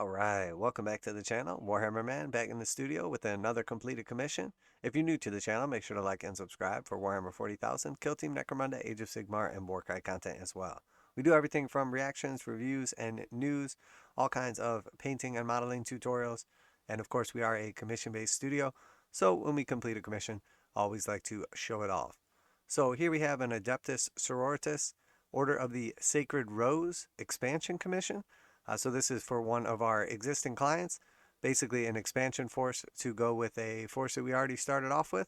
Alright, welcome back to the channel. Warhammer Man back in the studio with another completed commission. If you're new to the channel, make sure to like and subscribe for Warhammer 40,000, Kill Team Necromunda, Age of Sigmar, and Warcry content as well. We do everything from reactions, reviews, and news, all kinds of painting and modeling tutorials, and of course we are a commission-based studio, so when we complete a commission, I always like to show it off. So here we have an Adepta Sororitas, Order of the Sacred Rose expansion commission. So this is for one of our existing clients, basically an expansion force to go with a force that we already started off with.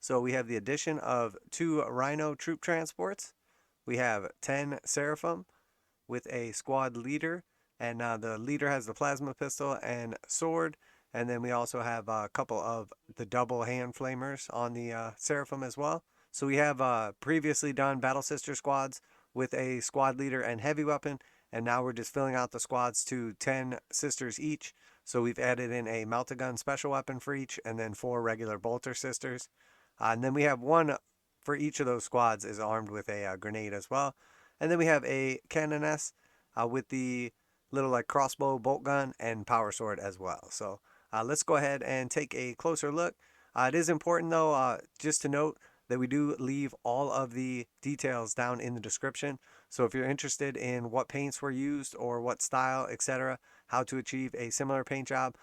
So we have the addition of 2 Rhino troop transports. We have 10 seraphim with a squad leader, and the leader has the plasma pistol and sword. And then we also have a couple of the double hand flamers on the seraphim as well. So we have previously done Battle Sister squads with a squad leader and heavy weapon. And now we're just filling out the squads to 10 sisters each. So we've added in a melt-a-gun special weapon for each, and then 4 regular bolter sisters. And then we have 1 for each of those squads is armed with a grenade as well. And then we have a canoness with the little like crossbow bolt gun and power sword as well. So let's go ahead and take a closer look. It is important though, just to note that we do leave all of the details down in the description. So if you're interested in what paints were used or what style, etc., how to achieve a similar paint job,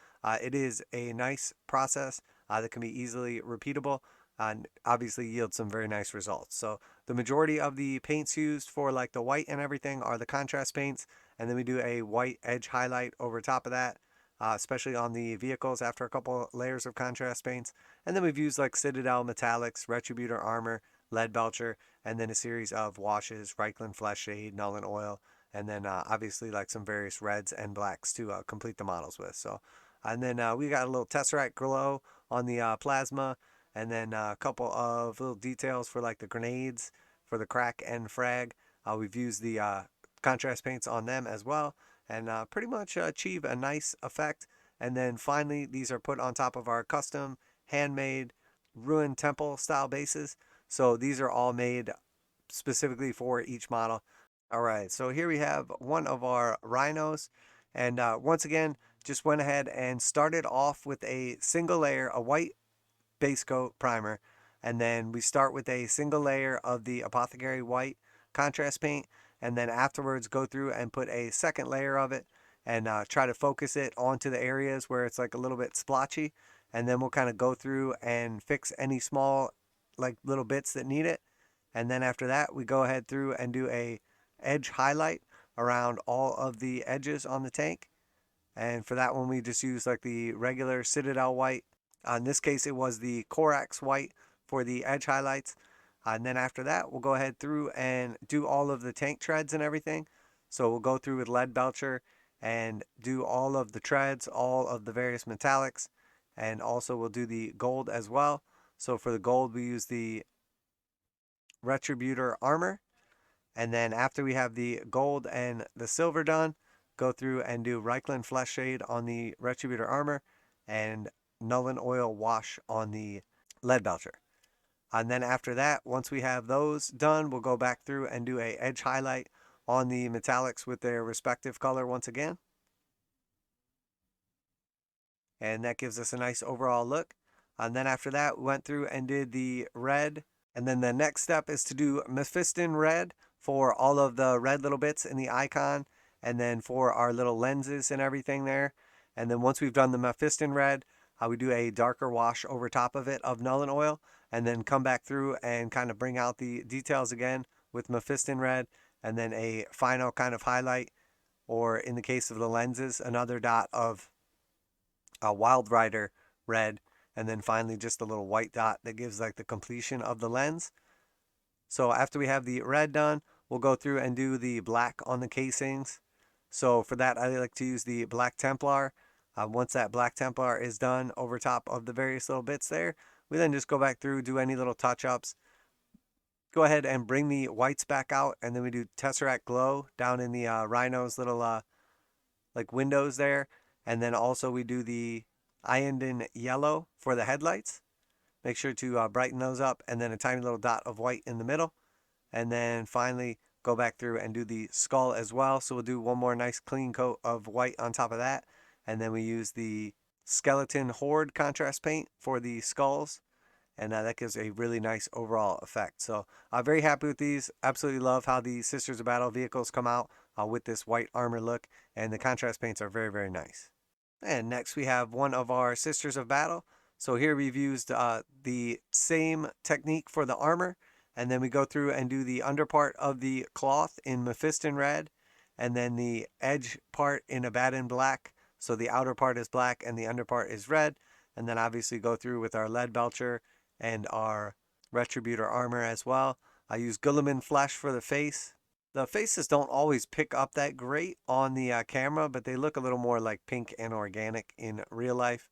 it is a nice process that can be easily repeatable and obviously yield some very nice results. So the majority of the paints used for like the white and everything are the contrast paints, and then we do a white edge highlight over top of that. Especially on the vehicles after a couple layers of contrast paints. And then we've used like Citadel metallics, retributor armor, leadbelcher, and then a series of washes, reikland fleshade, nuln oil, and then obviously like some various reds and blacks to complete the models with. So, and then we got a little tesseract glow on the plasma, and then a couple of little details for like the grenades for the krak and frag. We've used the contrast paints on them as well, and pretty much achieve a nice effect. And then finally, these are put on top of our custom handmade ruined temple style bases. So these are all made specifically for each model. All right, so here we have one of our rhinos, and once again just went ahead and started off with a single layer, a white base coat primer, and then we start with a single layer of the apothecary white contrast paint, and then afterwards go through and put a second layer of it and try to focus it onto the areas where it's like a little bit splotchy, and then we'll kind of go through and fix any small like little bits that need it. And then after that we go ahead through and do a edge highlight around all of the edges on the tank, and for that one we just use like the regular Citadel white. In this case it was the corax white for the edge highlights. And then after that, we'll go ahead through and do all of the tank treads and everything. So we'll go through with leadbelcher and do all of the treads, all of the various metallics, and also we'll do the gold as well. So for the gold, we use the retributor armor. And then after we have the gold and the silver done, go through and do reikland fleshade on the retributor armor and nuln oil wash on the leadbelcher. And then after that, once we have those done, we'll go back through and do a edge highlight on the metallics with their respective color once again. And that gives us a nice overall look. And then after that, we went through and did the red. And then the next step is to do mephiston red for all of the red little bits in the icon, and then for our little lenses and everything there. And then once we've done the mephiston red, we do a darker wash over top of it of nuln oil, and then come back through and kind of bring out the details again with mephiston red, and then a final kind of highlight, or in the case of the lenses, another dot of wild rider red, and then finally just a little white dot that gives like the completion of the lens. So after we have the red done, we'll go through and do the black on the casings. So for that, I like to use the black templar. Once that black templar is done over top of the various little bits there, we then just go back through, do any little touch-ups, go ahead and bring the whites back out, and then we do tesseract glow down in the rhino's little like windows there. And then also we do the ironed yellow for the headlights. Make sure to brighten those up, and then a tiny little dot of white in the middle. And then finally go back through and do the skull as well. So we'll do one more nice clean coat of white on top of that. And then we use the skeleton horde contrast paint for the skulls. And that gives a really nice overall effect. So I'm very happy with these. Absolutely love how the Sisters of Battle vehicles come out with this white armor look. And the contrast paints are very, very nice. And next we have one of our Sisters of Battle. So here we've used the same technique for the armor. And then we go through and do the under part of the cloth in mephiston red. And then the edge part in abaddon black. So the outer part is black and the under part is red. And then obviously go through with our leadbelcher and our retributor armor as well. I use Guilliman flesh for the face. The faces don't always pick up that great on the camera, but they look a little more like pink and organic in real life.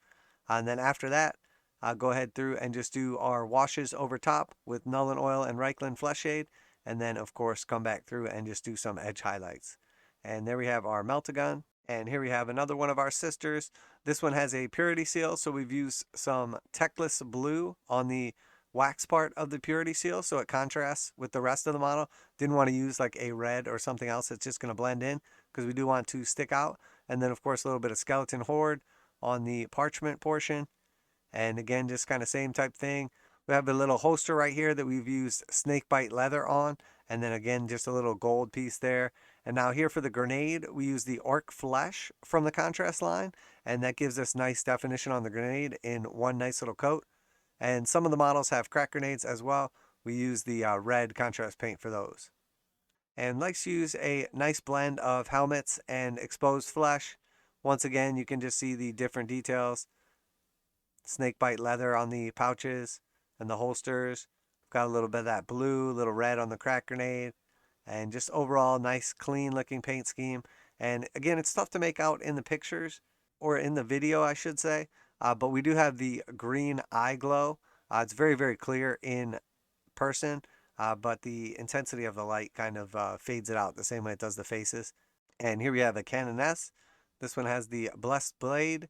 And then after that, I'll go ahead through and just do our washes over top with nuln oil and reikland fleshade. And then, of course, come back through and just do some edge highlights. And there we have our melt-a-gun. And here we have another one of our sisters. This one has a purity seal, so we've used some techless blue on the wax part of the purity seal, so it contrasts with the rest of the model. Didn't want to use like a red or something else that's just going to blend in, because we do want to stick out. And then, of course, a little bit of skeleton horde on the parchment portion. And again, just kind of same type thing. We have a little holster right here that we've used snakebite leather on. And then again, just a little gold piece there. And now here for the grenade, we use the orc flesh from the contrast line. And that gives us nice definition on the grenade in one nice little coat. And some of the models have crack grenades as well. We use the red contrast paint for those. And let's use a nice blend of helmets and exposed flesh. Once again, you can just see the different details. Snakebite leather on the pouches and the holsters. Got a little bit of that blue, little red on the crack grenade, and just overall nice clean looking paint scheme. And again, it's tough to make out in the pictures, or in the video I should say, but we do have the green eye glow. It's very, very clear in person, but the intensity of the light kind of fades it out the same way it does the faces. And here we have a canoness. This one has the blessed blade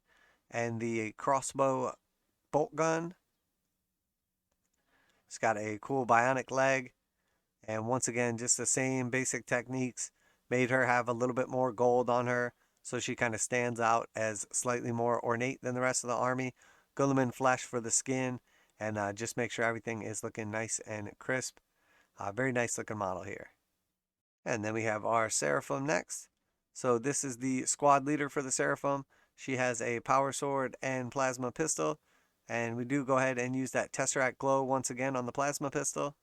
and the crossbow bolt gun. It's got a cool bionic leg. And once again, just the same basic techniques. Made her have a little bit more gold on her, so she kind of stands out as slightly more ornate than the rest of the army. Guilliman flesh for the skin, and just make sure everything is looking nice and crisp. Very nice looking model here. And then we have our seraphim next. So this is the squad leader for the seraphim. She has a power sword and plasma pistol. And we do go ahead and use that tesseract glow once again on the plasma pistol.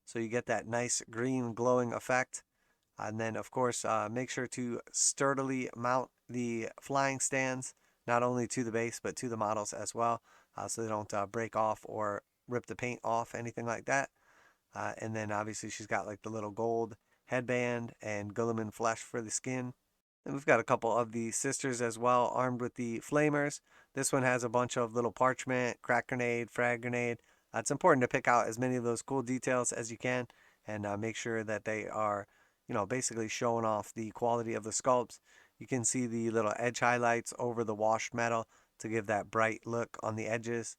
So you get that nice green glowing effect. And then, of course, make sure to sturdily mount the flying stands, not only to the base, but to the models as well, so they don't break off or rip the paint off, anything like that. And then, obviously, she's got like the little gold headband and Guilliman flesh for the skin. And we've got a couple of the sisters as well, armed with the flamers. This one has a bunch of little parchment, crack grenade, frag grenade. It's important to pick out as many of those cool details as you can, and make sure that they are, basically showing off the quality of the sculpts. You can see the little edge highlights over the washed metal to give that bright look on the edges.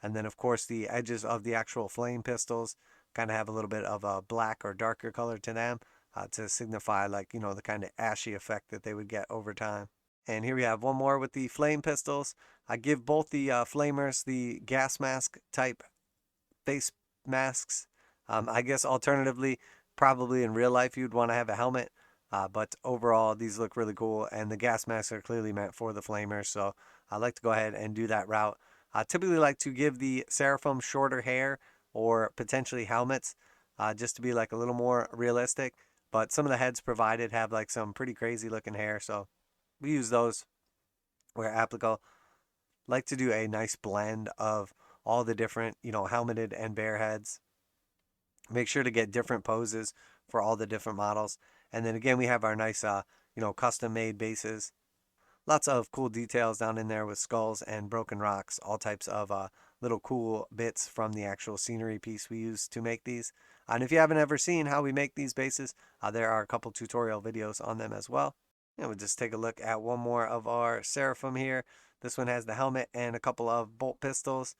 And then, of course, the edges of the actual flame pistols kind of have a little bit of a black or darker color to them, to signify, like, the kind of ashy effect that they would get over time. And here we have one more with the flame pistols. I give both the flamers the gas mask type face masks. I guess alternatively, probably in real life you'd want to have a helmet, but overall these look really cool, and the gas masks are clearly meant for the flamers, so I like to go ahead and do that route. I typically like to give the seraphim shorter hair or potentially helmets, just to be like a little more realistic, but some of the heads provided have like some pretty crazy looking hair, so we use those where applicable. Like to do a nice blend of all the different, helmeted and bare heads. Make sure to get different poses for all the different models. And then again, we have our nice, custom made bases. Lots of cool details down in there with skulls and broken rocks, all types of little cool bits from the actual scenery piece we use to make these. And if you haven't ever seen how we make these bases, there are a couple tutorial videos on them as well. And we'll just take a look at one more of our seraphim here. This one has the helmet and a couple of bolt pistols.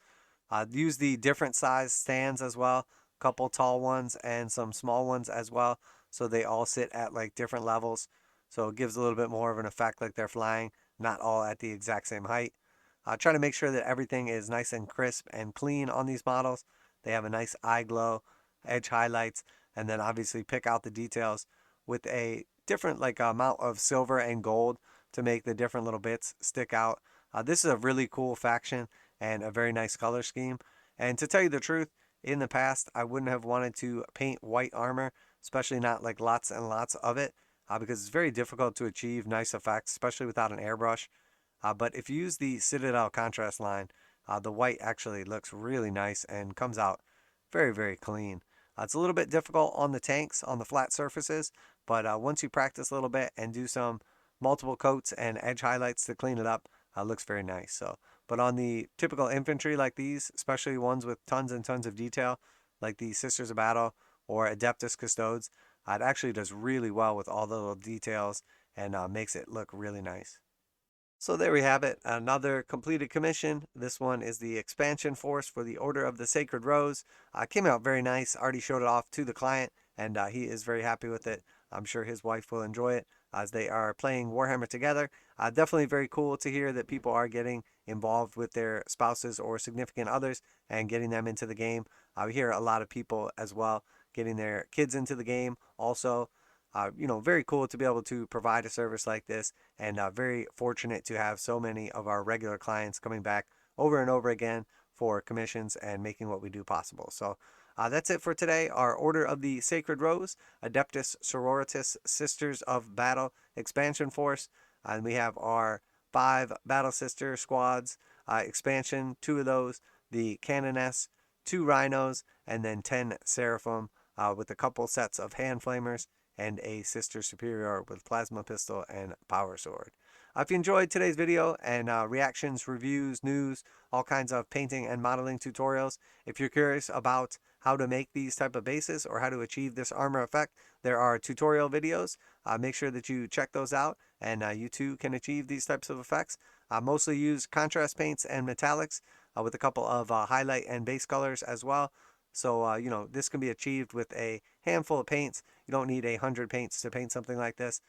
Use the different size stands as well. A couple tall ones and some small ones as well. So they all sit at like different levels. so it gives a little bit more of an effect like they're flying, not all at the exact same height. Try to make sure that everything is nice and crisp and clean on these models. They have a nice eye glow, edge highlights, and then obviously pick out the details with a different like amount of silver and gold to make the different little bits stick out. This is a really cool faction and a very nice color scheme. And to tell you the truth, in the past, I wouldn't have wanted to paint white armor, especially not like lots and lots of it, because it's very difficult to achieve nice effects, especially without an airbrush. But if you use the Citadel contrast line, the white actually looks really nice and comes out very, very clean. It's a little bit difficult on the tanks, on the flat surfaces, but once you practice a little bit and do some multiple coats and edge highlights to clean it up, it looks very nice. So, but on the typical infantry like these, especially ones with tons and tons of detail, like the Sisters of Battle or Adeptus Custodes, it actually does really well with all the little details and makes it look really nice. So there we have it, another completed commission. This one is the expansion force for the Order of the Sacred Rose. Came out very nice, already showed it off to the client, and he is very happy with it. I'm sure his wife will enjoy it as they are playing Warhammer together. Definitely very cool to hear that people are getting involved with their spouses or significant others and getting them into the game. We hear a lot of people as well getting their kids into the game also. Very cool to be able to provide a service like this, and very fortunate to have so many of our regular clients coming back over and over again for commissions and making what we do possible. So that's it for today. Our Order of the Sacred Rose, Adepta Sororitas, Sisters of Battle expansion force, and we have our 5 Battle Sister squads expansion, 2 of those, the canoness, 2 rhinos, and then 10 seraphim with a couple sets of hand flamers and a Sister Superior with plasma pistol and power sword. If you enjoyed today's video and reactions, reviews, news, all kinds of painting and modeling tutorials, if you're curious about how to make these type of bases or how to achieve this armor effect, there are tutorial videos. Make sure that you check those out, and you too can achieve these types of effects. Mostly use contrast paints and metallics with a couple of highlight and base colors as well. So, this can be achieved with a handful of paints. You don't need 100 paints to paint something like this,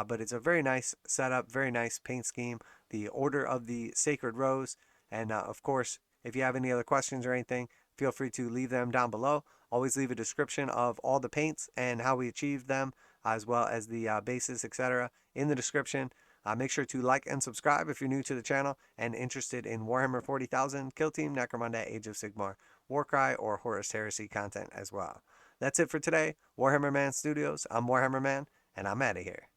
but it's a very nice setup, very nice paint scheme, the Order of the Sacred Rose. And of course, if you have any other questions or anything, feel free to leave them down below. Always leave a description of all the paints and how we achieved them, as well as the bases, etc. in the description. Make sure to like and subscribe if you're new to the channel and interested in Warhammer 40,000, Kill Team, Necromunda, Age of Sigmar, Warcry, or Horus Heresy content as well. That's it for today. Warhammer Man Studios, I'm Warhammer Man, and I'm out of here.